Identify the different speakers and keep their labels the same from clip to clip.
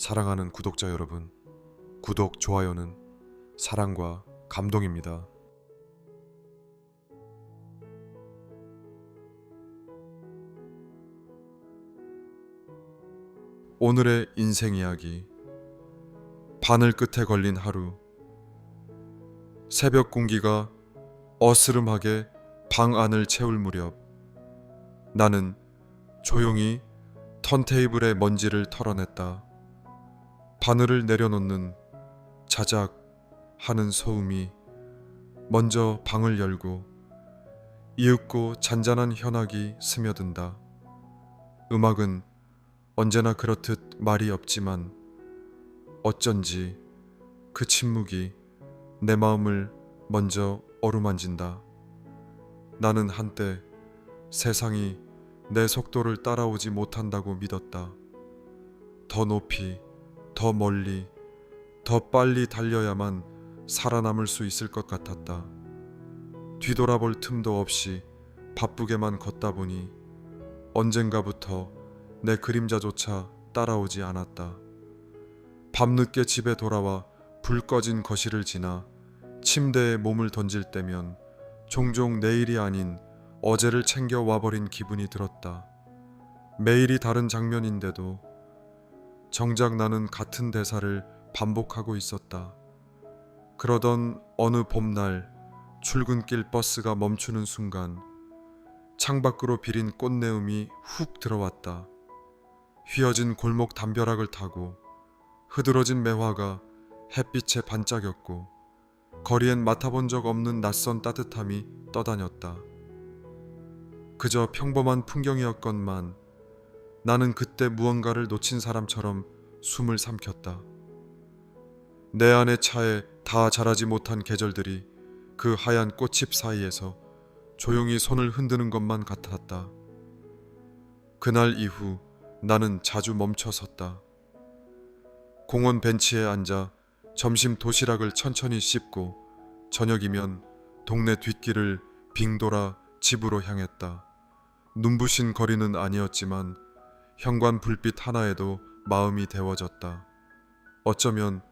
Speaker 1: 사랑하는 구독자 여러분, 구독, 좋아요는 사랑과 감동입니다. 오늘의 인생 이야기. 바늘 끝에 걸린 하루. 새벽 공기가 어스름하게 방 안을 채울 무렵, 나는 조용히 턴테이블의 먼지를 털어냈다. 바늘을 내려놓는 자작 하는 소음이 먼저 방을 열고 이윽고 잔잔한 현악이 스며든다. 음악은 언제나 그렇듯 말이 없지만 어쩐지 그 침묵이 내 마음을 먼저 어루만진다. 나는 한때 세상이 내 속도를 따라오지 못한다고 믿었다. 더 높이, 더 멀리, 더 빨리 달려야만 살아남을 수 있을 것 같았다. 뒤돌아볼 틈도 없이 바쁘게만 걷다 보니 언젠가부터 내 그림자조차 따라오지 않았다. 밤늦게 집에 돌아와 불 꺼진 거실을 지나 침대에 몸을 던질 때면 종종 내일이 아닌 어제를 챙겨 와버린 기분이 들었다. 매일이 다른 장면인데도 정작 나는 같은 대사를 반복하고 있었다. 그러던 어느 봄날 출근길 버스가 멈추는 순간 창밖으로 비린 꽃내음이 훅 들어왔다. 휘어진 골목 담벼락을 타고 흐드러진 매화가 햇빛에 반짝였고 거리엔 맡아본 적 없는 낯선 따뜻함이 떠다녔다. 그저 평범한 풍경이었건만 나는 그때 무언가를 놓친 사람처럼 숨을 삼켰다. 내 안의 차에 다 자라지 못한 계절들이 그 하얀 꽃잎 사이에서 조용히 손을 흔드는 것만 같았다. 그날 이후 나는 자주 멈춰섰다. 공원 벤치에 앉아 점심 도시락을 천천히 씹고 저녁이면 동네 뒷길을 빙 돌아 집으로 향했다. 눈부신 거리는 아니었지만 현관 불빛 하나에도 마음이 데워졌다. 어쩌면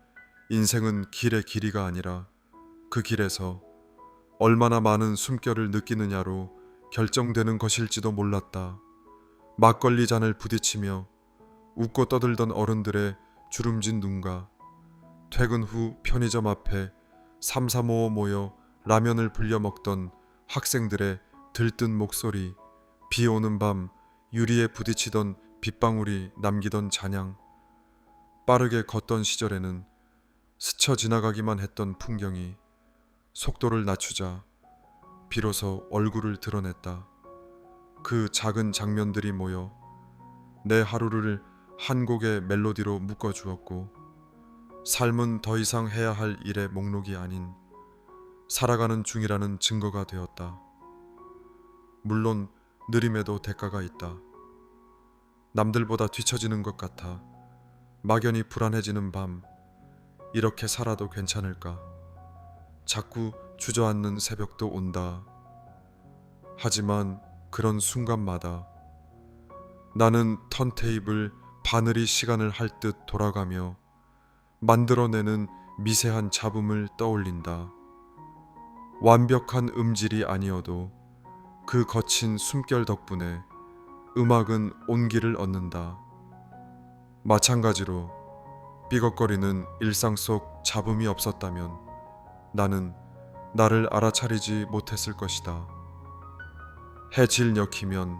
Speaker 1: 인생은 길의 길이가 아니라 그 길에서 얼마나 많은 숨결을 느끼느냐로 결정되는 것일지도 몰랐다. 막걸리 잔을 부딪히며 웃고 떠들던 어른들의 주름진 눈과 퇴근 후 편의점 앞에 삼삼오오 모여 라면을 불려 먹던 학생들의 들뜬 목소리, 비 오는 밤 유리에 부딪히던 빗방울이 남기던 잔향, 빠르게 걷던 시절에는 스쳐 지나가기만 했던 풍경이 속도를 낮추자 비로소 얼굴을 드러냈다. 그 작은 장면들이 모여 내 하루를 한 곡의 멜로디로 묶어주었고 삶은 더 이상 해야 할 일의 목록이 아닌 살아가는 중이라는 증거가 되었다. 물론 느림에도 대가가 있다. 남들보다 뒤처지는 것 같아 막연히 불안해지는 밤, 이렇게 살아도 괜찮을까? 자꾸 주저앉는 새벽도 온다. 하지만 그런 순간마다 나는 턴테이블 바늘이 시간을 할 듯 돌아가며 만들어내는 미세한 잡음을 떠올린다. 완벽한 음질이 아니어도 그 거친 숨결 덕분에 음악은 온기를 얻는다. 마찬가지로 삐걱거리는 일상 속 잡음이 없었다면 나는 나를 알아차리지 못했을 것이다. 해질 녘이면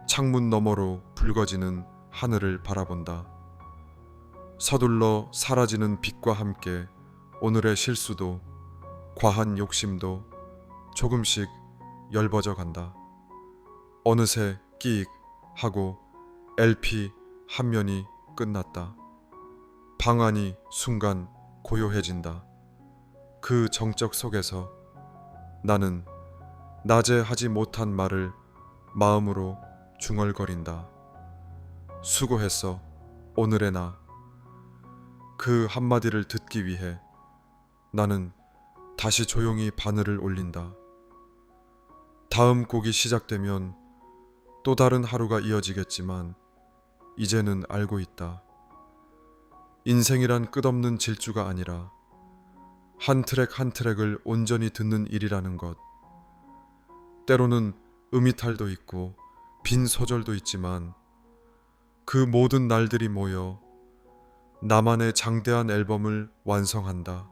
Speaker 1: 창문 너머로 붉어지는 하늘을 바라본다. 서둘러 사라지는 빛과 함께 오늘의 실수도 과한 욕심도 조금씩 엷어져 간다. 어느새 끼익 하고 LP 한 면이 끝났다. 방 안이 순간 고요해진다. 그 정적 속에서 나는 낮에 하지 못한 말을 마음으로 중얼거린다. 수고했어, 오늘의 나. 그 한마디를 듣기 위해 나는 다시 조용히 바늘을 올린다. 다음 곡이 시작되면 또 다른 하루가 이어지겠지만 이제는 알고 있다. 인생이란 끝없는 질주가 아니라 한 트랙 한 트랙을 온전히 듣는 일이라는 것. 때로는 음이탈도 있고 빈 소절도 있지만 그 모든 날들이 모여 나만의 장대한 앨범을 완성한다.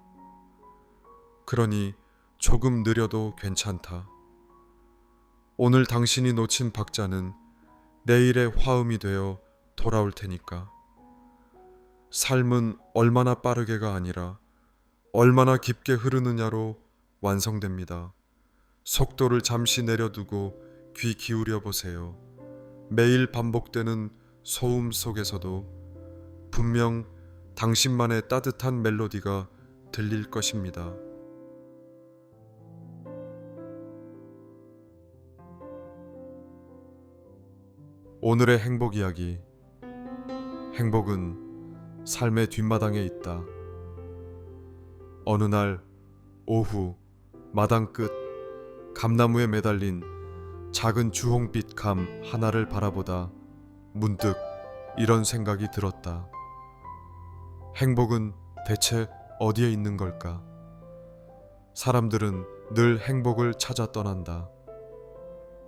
Speaker 1: 그러니 조금 느려도 괜찮다. 오늘 당신이 놓친 박자는 내일의 화음이 되어 돌아올 테니까. 삶은 얼마나 빠르게가 아니라 얼마나 깊게 흐르느냐로 완성됩니다. 속도를 잠시 내려두고 귀 기울여 보세요. 매일 반복되는 소음 속에서도 분명 당신만의 따뜻한 멜로디가 들릴 것입니다. 오늘의 행복 이야기. 행복은 삶의 뒷마당에 있다. 어느 날 오후 마당 끝 감나무에 매달린 작은 주홍빛 감 하나를 바라보다 문득 이런 생각이 들었다. 행복은 대체 어디에 있는 걸까? 사람들은 늘 행복을 찾아 떠난다.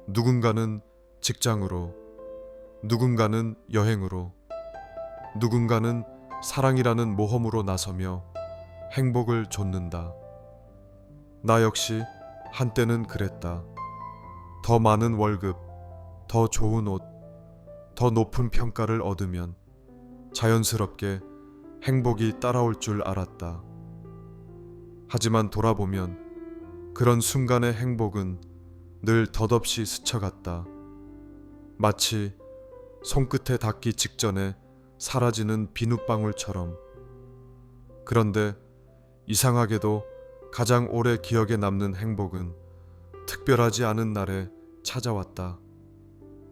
Speaker 1: 누군가는 직장으로, 누군가는 여행으로, 누군가는 사랑이라는 모험으로 나서며 행복을 좇는다. 나 역시 한때는 그랬다. 더 많은 월급, 더 좋은 옷, 더 높은 평가를 얻으면 자연스럽게 행복이 따라올 줄 알았다. 하지만 돌아보면 그런 순간의 행복은 늘 덧없이 스쳐갔다. 마치 손끝에 닿기 직전에 사라지는 비눗방울처럼. 그런데 이상하게도 가장 오래 기억에 남는 행복은 특별하지 않은 날에 찾아왔다.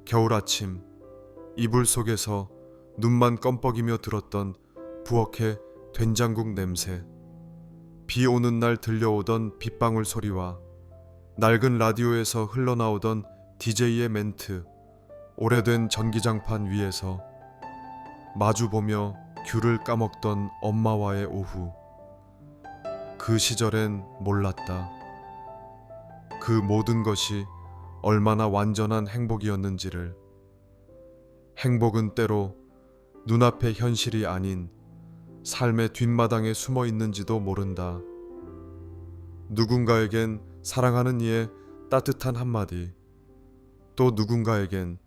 Speaker 1: 겨울 아침, 이불 속에서 눈만 껌뻑이며 들었던 부엌의 된장국 냄새, 비 오는 날 들려오던 빗방울 소리와 낡은 라디오에서 흘러나오던 DJ의 멘트, 오래된 전기장판 위에서 마주보며 귤을 까먹던 엄마와의 오후. 그 시절엔 몰랐다. 그 모든 것이 얼마나 완전한 행복이었는지를. 행복은 때로 눈앞의 현실이 아닌 삶의 뒷마당에 숨어 있는지도 모른다. 누군가에겐 사랑하는 이의 따뜻한 한마디, 또 누군가에겐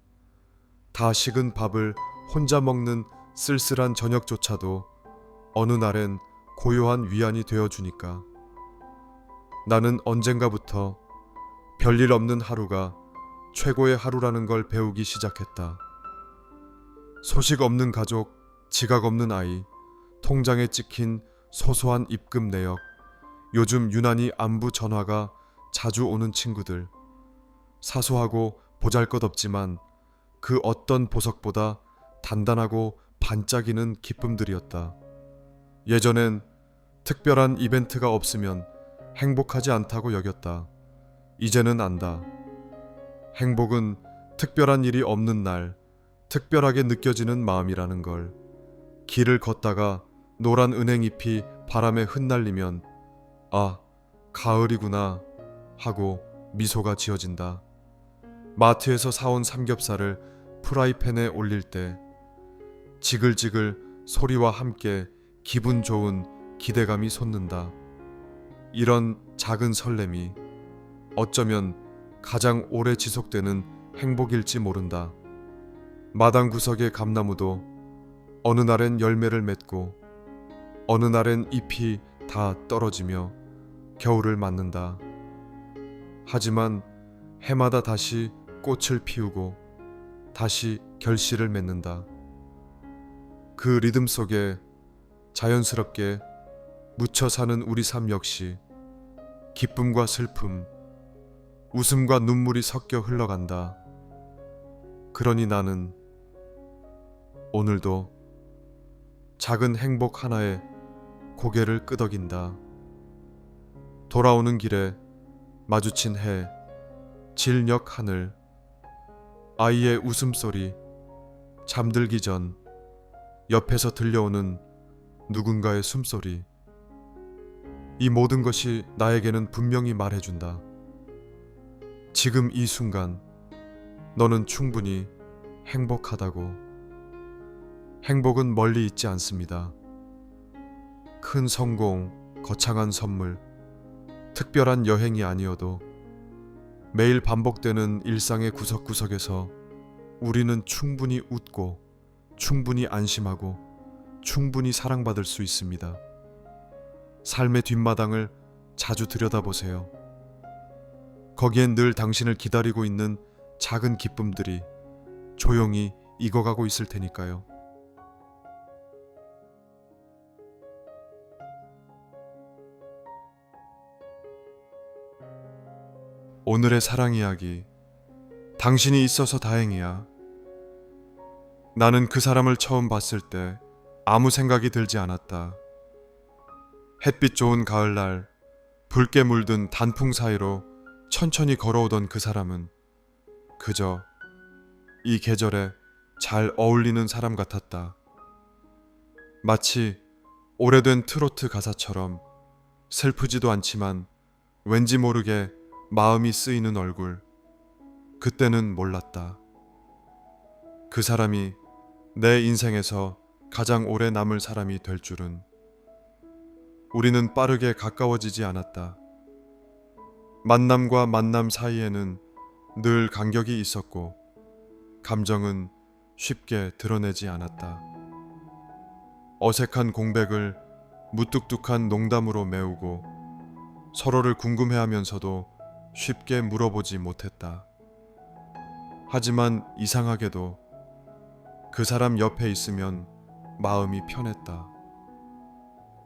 Speaker 1: 다 식은 밥을 혼자 먹는 쓸쓸한 저녁조차도 어느 날엔 고요한 위안이 되어주니까. 나는 언젠가부터 별일 없는 하루가 최고의 하루라는 걸 배우기 시작했다. 소식 없는 가족, 지각 없는 아이, 통장에 찍힌 소소한 입금 내역, 요즘 유난히 안부 전화가 자주 오는 친구들. 사소하고 보잘것없지만 그 어떤 보석보다 단단하고 반짝이는 기쁨들이었다. 예전엔 특별한 이벤트가 없으면 행복하지 않다고 여겼다. 이제는 안다. 행복은 특별한 일이 없는 날 특별하게 느껴지는 마음이라는 걸. 길을 걷다가 노란 은행잎이 바람에 흩날리면 아, 가을이구나 하고 미소가 지어진다. 마트에서 사온 삼겹살을 프라이팬에 올릴 때 지글지글 소리와 함께 기분 좋은 기대감이 솟는다. 이런 작은 설렘이 어쩌면 가장 오래 지속되는 행복일지 모른다. 마당 구석의 감나무도 어느 날엔 열매를 맺고 어느 날엔 잎이 다 떨어지며 겨울을 맞는다. 하지만 해마다 다시 꽃을 피우고 다시 결실을 맺는다. 그 리듬 속에 자연스럽게 묻혀 사는 우리 삶 역시 기쁨과 슬픔, 웃음과 눈물이 섞여 흘러간다. 그러니 나는 오늘도 작은 행복 하나에 고개를 끄덕인다. 돌아오는 길에 마주친 해, 진녘 하늘, 아이의 웃음소리, 잠들기 전 옆에서 들려오는 누군가의 숨소리. 이 모든 것이 나에게는 분명히 말해준다. 지금 이 순간 너는 충분히 행복하다고. 행복은 멀리 있지 않습니다. 큰 성공, 거창한 선물, 특별한 여행이 아니어도 매일 반복되는 일상의 구석구석에서 우리는 충분히 웃고, 충분히 안심하고, 충분히 사랑받을 수 있습니다. 삶의 뒷마당을 자주 들여다보세요. 거기엔 늘 당신을 기다리고 있는 작은 기쁨들이 조용히 익어가고 있을 테니까요. 오늘의 사랑 이야기. 당신이 있어서 다행이야. 나는 그 사람을 처음 봤을 때 아무 생각이 들지 않았다. 햇빛 좋은 가을날 붉게 물든 단풍 사이로 천천히 걸어오던 그 사람은 그저 이 계절에 잘 어울리는 사람 같았다. 마치 오래된 트로트 가사처럼 슬프지도 않지만 왠지 모르게 마음이 쓰이는 얼굴. 그때는 몰랐다. 그 사람이 내 인생에서 가장 오래 남을 사람이 될 줄은. 우리는 빠르게 가까워지지 않았다. 만남과 만남 사이에는 늘 간격이 있었고 감정은 쉽게 드러내지 않았다. 어색한 공백을 무뚝뚝한 농담으로 메우고 서로를 궁금해하면서도 쉽게 물어보지 못했다. 하지만 이상하게도 그 사람 옆에 있으면 마음이 편했다.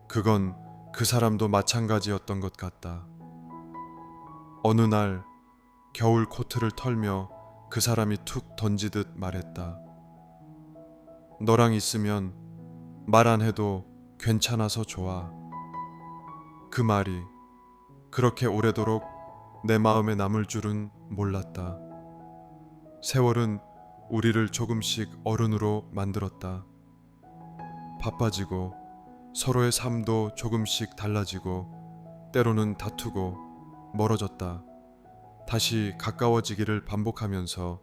Speaker 1: 그건 그 사람도 마찬가지였던 것 같다. 어느 날 겨울 코트를 털며 그 사람이 툭 던지듯 말했다. 너랑 있으면 말 안 해도 괜찮아서 좋아. 그 말이 그렇게 오래도록 내 마음에 남을 줄은 몰랐다. 세월은 우리를 조금씩 어른으로 만들었다. 바빠지고 서로의 삶도 조금씩 달라지고 때로는 다투고 멀어졌다. 다시 가까워지기를 반복하면서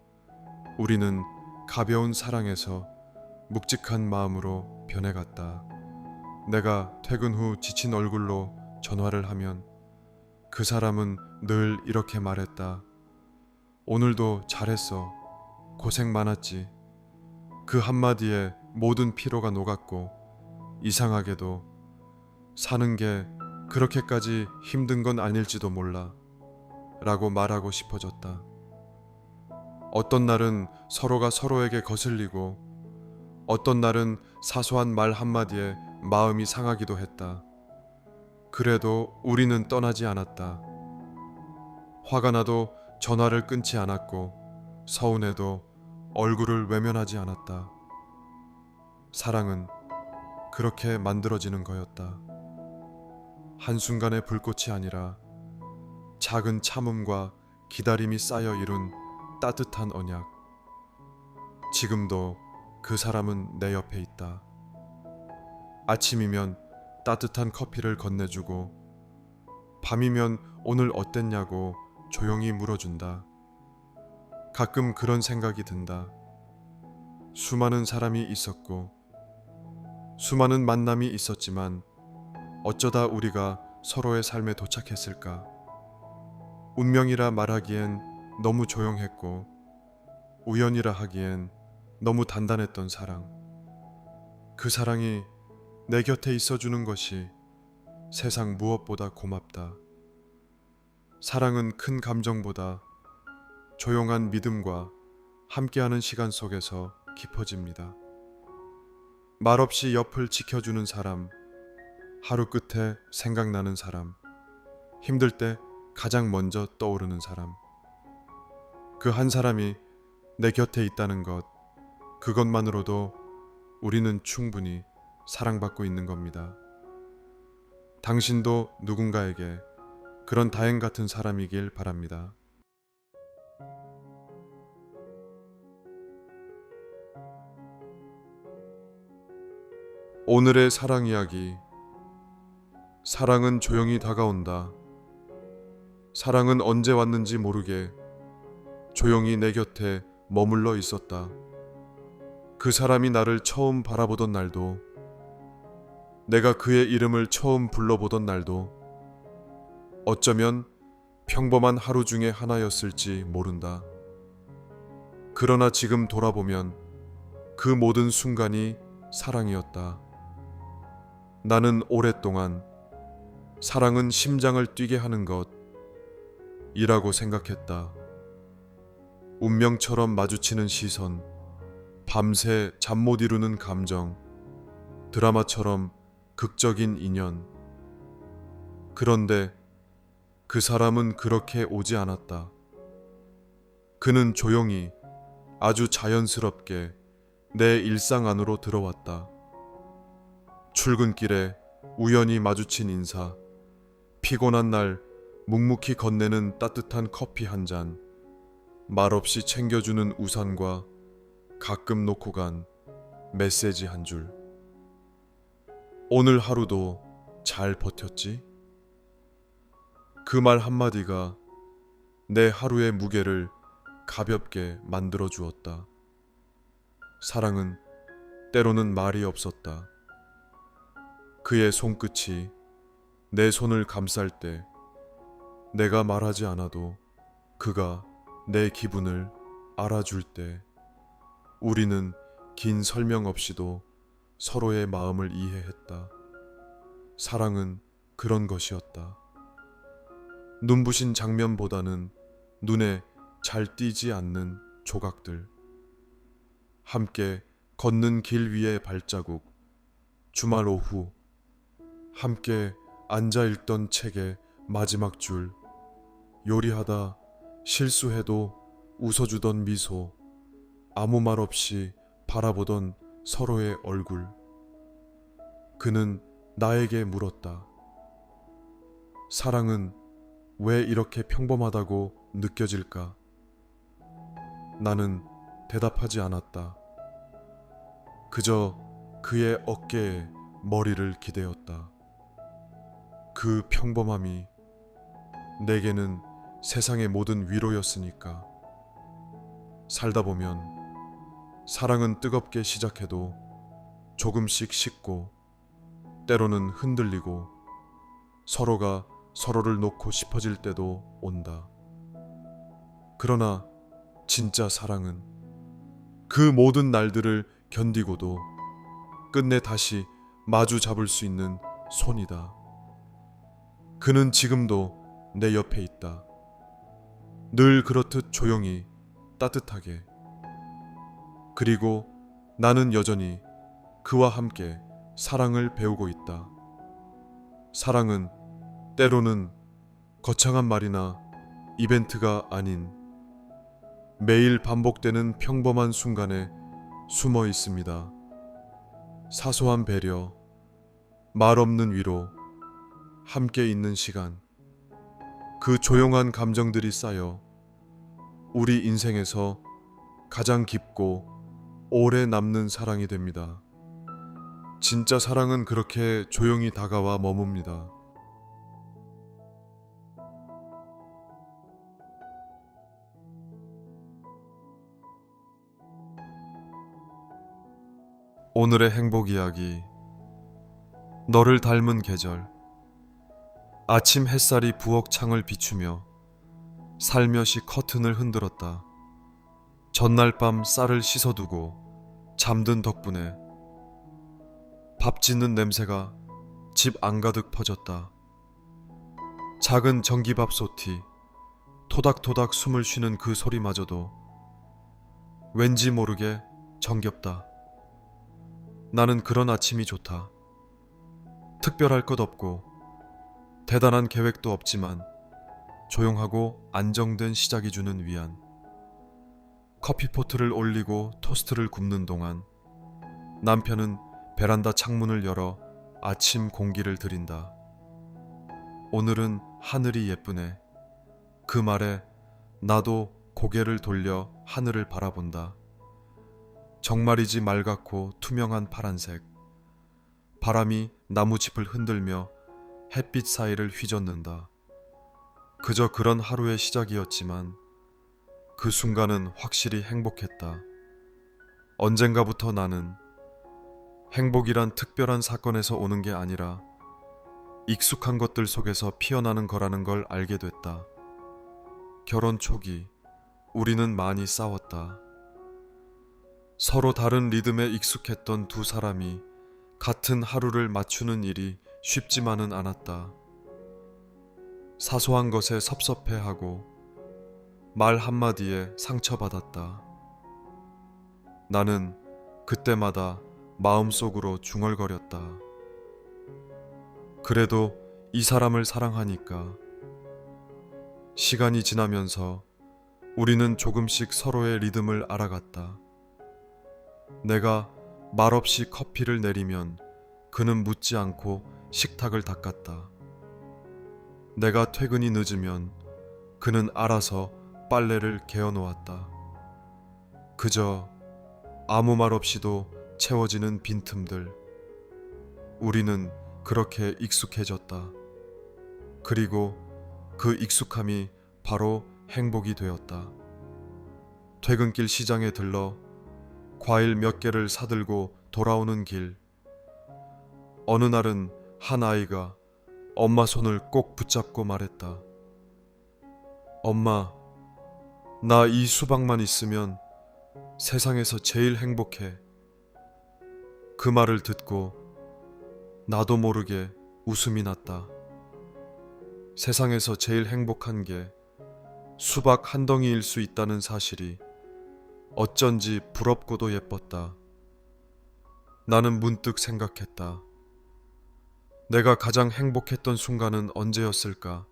Speaker 1: 우리는 가벼운 사랑에서 묵직한 마음으로 변해갔다. 내가 퇴근 후 지친 얼굴로 전화를 하면 그 사람은 늘 이렇게 말했다. 오늘도 잘했어. 고생 많았지. 그 한마디에 모든 피로가 녹았고 이상하게도 사는 게 그렇게까지 힘든 건 아닐지도 몰라 라고 말하고 싶어졌다. 어떤 날은 서로가 서로에게 거슬리고 어떤 날은 사소한 말 한마디에 마음이 상하기도 했다. 그래도 우리는 떠나지 않았다. 화가 나도 전화를 끊지 않았고 서운해도 얼굴을 외면하지 않았다. 사랑은 그렇게 만들어지는 거였다. 한순간의 불꽃이 아니라 작은 참음과 기다림이 쌓여 이룬 따뜻한 언약. 지금도 그 사람은 내 옆에 있다. 아침이면 따뜻한 커피를 건네주고 밤이면 오늘 어땠냐고 조용히 물어준다. 가끔 그런 생각이 든다. 수많은 사람이 있었고 수많은 만남이 있었지만 어쩌다 우리가 서로의 삶에 도착했을까? 운명이라 말하기엔 너무 조용했고 우연이라 하기엔 너무 단단했던 사랑. 그 사랑이 내 곁에 있어주는 것이 세상 무엇보다 고맙다. 사랑은 큰 감정보다 조용한 믿음과 함께하는 시간 속에서 깊어집니다. 말없이 옆을 지켜주는 사람, 하루 끝에 생각나는 사람, 힘들 때 가장 먼저 떠오르는 사람. 그 한 사람이 내 곁에 있다는 것, 그것만으로도 우리는 충분히 사랑받고 있는 겁니다. 당신도 누군가에게 그런 다행 같은 사람이길 바랍니다. 오늘의 사랑 이야기. 사랑은 조용히 다가온다. 사랑은 언제 왔는지 모르게 조용히 내 곁에 머물러 있었다. 그 사람이 나를 처음 바라보던 날도, 내가 그의 이름을 처음 불러보던 날도 어쩌면 평범한 하루 중에 하나였을지 모른다. 그러나 지금 돌아보면 그 모든 순간이 사랑이었다. 나는 오랫동안 사랑은 심장을 뛰게 하는 것이라고 생각했다. 운명처럼 마주치는 시선, 밤새 잠 못 이루는 감정, 드라마처럼 극적인 인연. 그런데 그 사람은 그렇게 오지 않았다. 그는 조용히, 아주 자연스럽게 내 일상 안으로 들어왔다. 출근길에 우연히 마주친 인사, 피곤한 날 묵묵히 건네는 따뜻한 커피 한 잔, 말없이 챙겨주는 우산과 가끔 놓고 간 메시지 한 줄. 오늘 하루도 잘 버텼지? 그 말 한마디가 내 하루의 무게를 가볍게 만들어 주었다. 사랑은 때로는 말이 없었다. 그의 손끝이 내 손을 감쌀 때 내가 말하지 않아도 그가 내 기분을 알아줄 때 우리는 긴 설명 없이도 서로의 마음을 이해했다. 사랑은 그런 것이었다. 눈부신 장면보다는 눈에 잘 띄지 않는 조각들. 함께 걷는 길 위의 발자국, 주말 오후 함께 앉아 읽던 책의 마지막 줄, 요리하다 실수해도 웃어주던 미소, 아무 말 없이 바라보던 서로의 얼굴. 그는 나에게 물었다. 사랑은 왜 이렇게 평범하다고 느껴질까? 나는 대답하지 않았다. 그저 그의 어깨에 머리를 기대었다. 그 평범함이 내게는 세상의 모든 위로였으니까. 살다 보면 사랑은 뜨겁게 시작해도 조금씩 식고 때로는 흔들리고 서로가 서로를 놓고 싶어질 때도 온다. 그러나 진짜 사랑은 그 모든 날들을 견디고도 끝내 다시 마주 잡을 수 있는 손이다. 그는 지금도 내 옆에 있다. 늘 그렇듯 조용히, 따뜻하게. 그리고 나는 여전히 그와 함께 사랑을 배우고 있다. 사랑은 때로는 거창한 말이나 이벤트가 아닌 매일 반복되는 평범한 순간에 숨어 있습니다. 사소한 배려, 말 없는 위로, 함께 있는 시간. 그 조용한 감정들이 쌓여 우리 인생에서 가장 깊고 오래 남는 사랑이 됩니다. 진짜 사랑은 그렇게 조용히 다가와 머뭅니다. 오늘의 행복 이야기. 너를 닮은 계절. 아침 햇살이 부엌 창을 비추며 살며시 커튼을 흔들었다. 전날 밤 쌀을 씻어두고 잠든 덕분에 밥 짓는 냄새가 집 안가득 퍼졌다. 작은 전기밥솥이 토닥토닥 숨을 쉬는 그 소리마저도 왠지 모르게 정겹다. 나는 그런 아침이 좋다. 특별할 것 없고 대단한 계획도 없지만 조용하고 안정된 시작이 주는 위안. 커피포트를 올리고 토스트를 굽는 동안 남편은 베란다 창문을 열어 아침 공기를 들인다. 오늘은 하늘이 예쁘네. 그 말에 나도 고개를 돌려 하늘을 바라본다. 정말이지 맑았고 투명한 파란색. 바람이 나무짚을 흔들며 햇빛 사이를 휘젓는다. 그저 그런 하루의 시작이었지만 그 순간은 확실히 행복했다. 언젠가부터 나는 행복이란 특별한 사건에서 오는 게 아니라 익숙한 것들 속에서 피어나는 거라는 걸 알게 됐다. 결혼 초기 우리는 많이 싸웠다. 서로 다른 리듬에 익숙했던 두 사람이 같은 하루를 맞추는 일이 쉽지만은 않았다. 사소한 것에 섭섭해하고 말 한마디에 상처받았다. 나는 그때마다 마음속으로 중얼거렸다. 그래도 이 사람을 사랑하니까. 시간이 지나면서 우리는 조금씩 서로의 리듬을 알아갔다. 내가 말없이 커피를 내리면 그는 묻지 않고 식탁을 닦았다. 내가 퇴근이 늦으면 그는 알아서 빨래를 개어 놓았다. 그저 아무 말 없이도 채워지는 빈틈들. 우리는 그렇게 익숙해졌다. 그리고 그 익숙함이 바로 행복이 되었다. 퇴근길 시장에 들러 과일 몇 개를 사들고 돌아오는 길. 어느 날은 한 아이가 엄마 손을 꼭 붙잡고 말했다. 엄마, 나 이 수박만 있으면 세상에서 제일 행복해. 그 말을 듣고 나도 모르게 웃음이 났다. 세상에서 제일 행복한 게 수박 한 덩이일 수 있다는 사실이 어쩐지 부럽고도 예뻤다. 나는 문득 생각했다. 내가 가장 행복했던 순간은 언제였을까?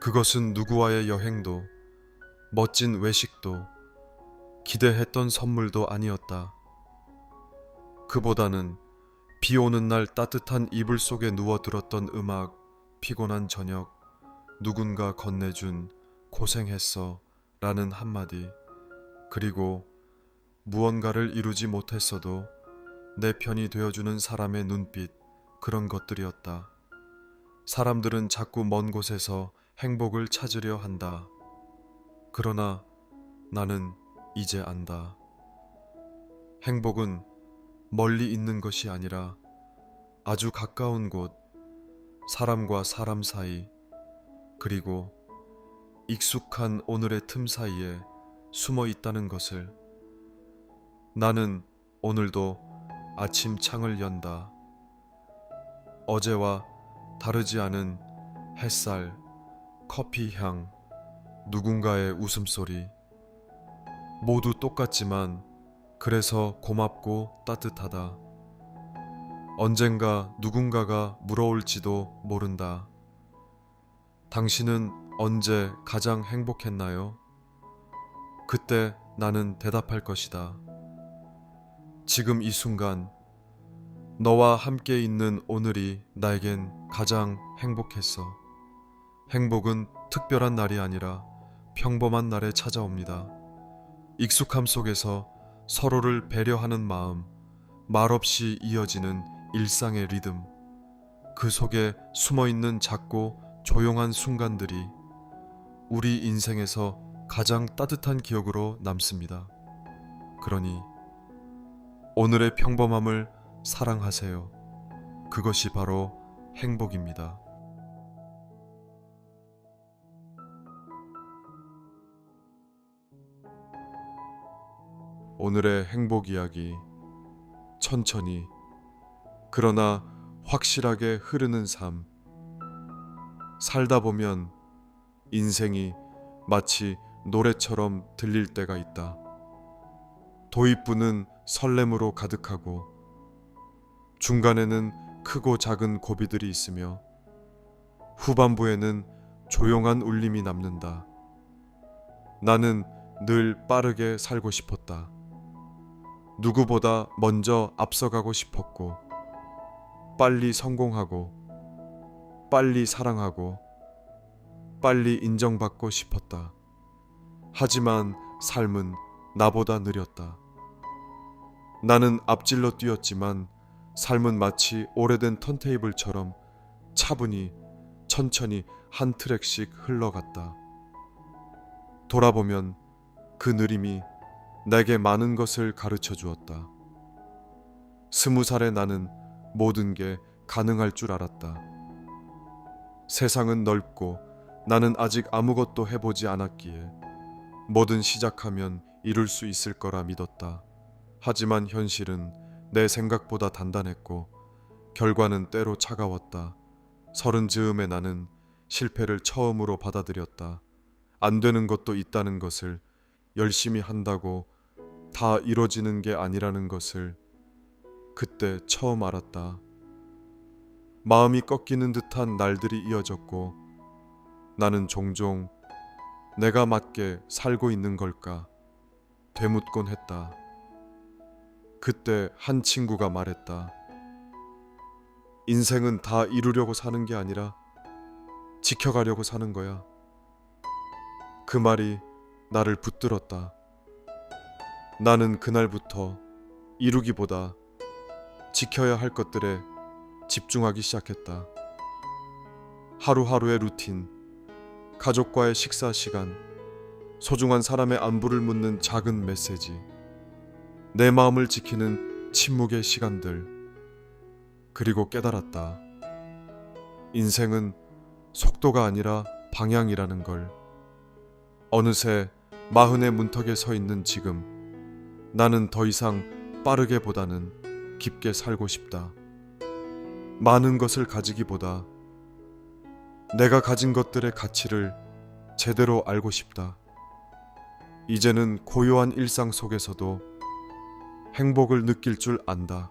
Speaker 1: 그것은 누구와의 여행도, 멋진 외식도, 기대했던 선물도 아니었다. 그보다는 비 오는 날 따뜻한 이불 속에 누워 들었던 음악, 피곤한 저녁, 누군가 건네준 고생했어 라는 한마디, 그리고 무언가를 이루지 못했어도 내 편이 되어주는 사람의 눈빛, 그런 것들이었다. 사람들은 자꾸 먼 곳에서 행복을 찾으려 한다. 그러나 나는 이제 안다. 행복은 멀리 있는 것이 아니라 아주 가까운 곳, 사람과 사람 사이, 그리고 익숙한 오늘의 틈 사이에 숨어 있다는 것을. 나는 오늘도 아침 창을 연다. 어제와 다르지 않은 햇살, 커피 향, 누군가의 웃음소리. 모두 똑같지만 그래서 고맙고 따뜻하다. 언젠가 누군가가 물어올지도 모른다. 당신은 언제 가장 행복했나요? 그때 나는 대답할 것이다. 지금 이 순간, 너와 함께 있는 오늘이 나에겐 가장 행복했어. 행복은 특별한 날이 아니라 평범한 날에 찾아옵니다. 익숙함 속에서 서로를 배려하는 마음, 말없이 이어지는 일상의 리듬, 그 속에 숨어있는 작고 조용한 순간들이 우리 인생에서 가장 따뜻한 기억으로 남습니다. 그러니 오늘의 평범함을 사랑하세요. 그것이 바로 행복입니다. 오늘의 행복 이야기. 천천히 그러나 확실하게 흐르는 삶. 살다 보면 인생이 마치 노래처럼 들릴 때가 있다. 도입부는 설렘으로 가득하고 중간에는 크고 작은 고비들이 있으며 후반부에는 조용한 울림이 남는다. 나는 늘 빠르게 살고 싶었다. 누구보다 먼저 앞서가고 싶었고, 빨리 성공하고, 빨리 사랑하고, 빨리 인정받고 싶었다. 하지만 삶은 나보다 느렸다. 나는 앞질러 뛰었지만 삶은 마치 오래된 턴테이블처럼 차분히 천천히 한 트랙씩 흘러갔다. 돌아보면 그 느림이 내게 많은 것을 가르쳐 주었다. 20살의 나는 모든 게 가능할 줄 알았다. 세상은 넓고 나는 아직 아무것도 해보지 않았기에 뭐든 시작하면 이룰 수 있을 거라 믿었다. 하지만 현실은 내 생각보다 단단했고 결과는 때로 차가웠다. 30 즈음의 나는 실패를 처음으로 받아들였다. 안 되는 것도 있다는 것을, 열심히 한다고 다 이뤄지는 게 아니라는 것을 그때 처음 알았다. 마음이 꺾이는 듯한 날들이 이어졌고 나는 종종 내가 맞게 살고 있는 걸까 되묻곤 했다. 그때 한 친구가 말했다. 인생은 다 이루려고 사는 게 아니라 지켜가려고 사는 거야. 그 말이 나를 붙들었다. 나는 그날부터 이루기보다 지켜야 할 것들에 집중하기 시작했다. 하루하루의 루틴, 가족과의 식사 시간, 소중한 사람의 안부를 묻는 작은 메시지, 내 마음을 지키는 침묵의 시간들. 그리고 깨달았다. 인생은 속도가 아니라 방향이라는 걸. 어느새 40의 문턱에 서 있는 지금, 나는 더 이상 빠르게보다는 깊게 살고 싶다. 많은 것을 가지기보다 내가 가진 것들의 가치를 제대로 알고 싶다. 이제는 고요한 일상 속에서도 행복을 느낄 줄 안다.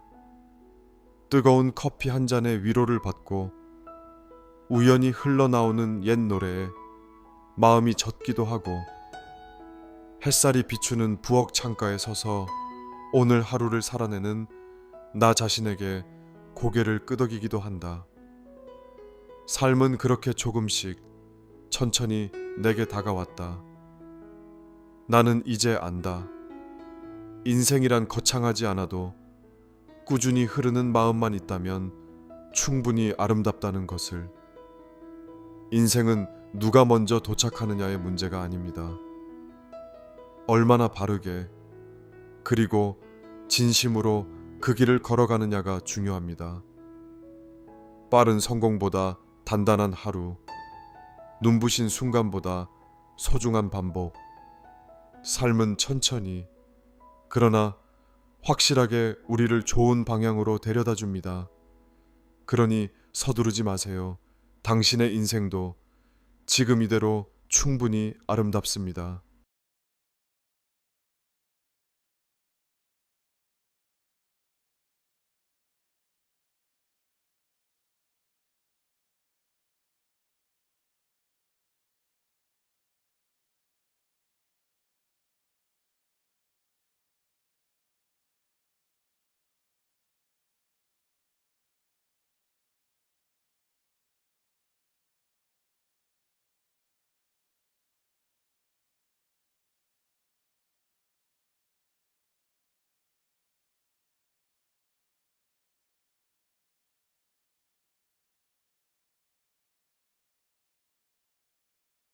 Speaker 1: 뜨거운 커피 한 잔의 위로를 받고 우연히 흘러나오는 옛 노래에 마음이 젖기도 하고, 햇살이 비추는 부엌 창가에 서서 오늘 하루를 살아내는 나 자신에게 고개를 끄덕이기도 한다. 삶은 그렇게 조금씩 천천히 내게 다가왔다. 나는 이제 안다. 인생이란 거창하지 않아도 꾸준히 흐르는 마음만 있다면 충분히 아름답다는 것을. 인생은 누가 먼저 도착하느냐의 문제가 아닙니다. 얼마나 바르게 그리고 진심으로 그 길을 걸어가느냐가 중요합니다. 빠른 성공보다 단단한 하루, 눈부신 순간보다 소중한 반복. 삶은 천천히, 그러나 확실하게 우리를 좋은 방향으로 데려다 줍니다. 그러니 서두르지 마세요. 당신의 인생도 지금 이대로 충분히 아름답습니다.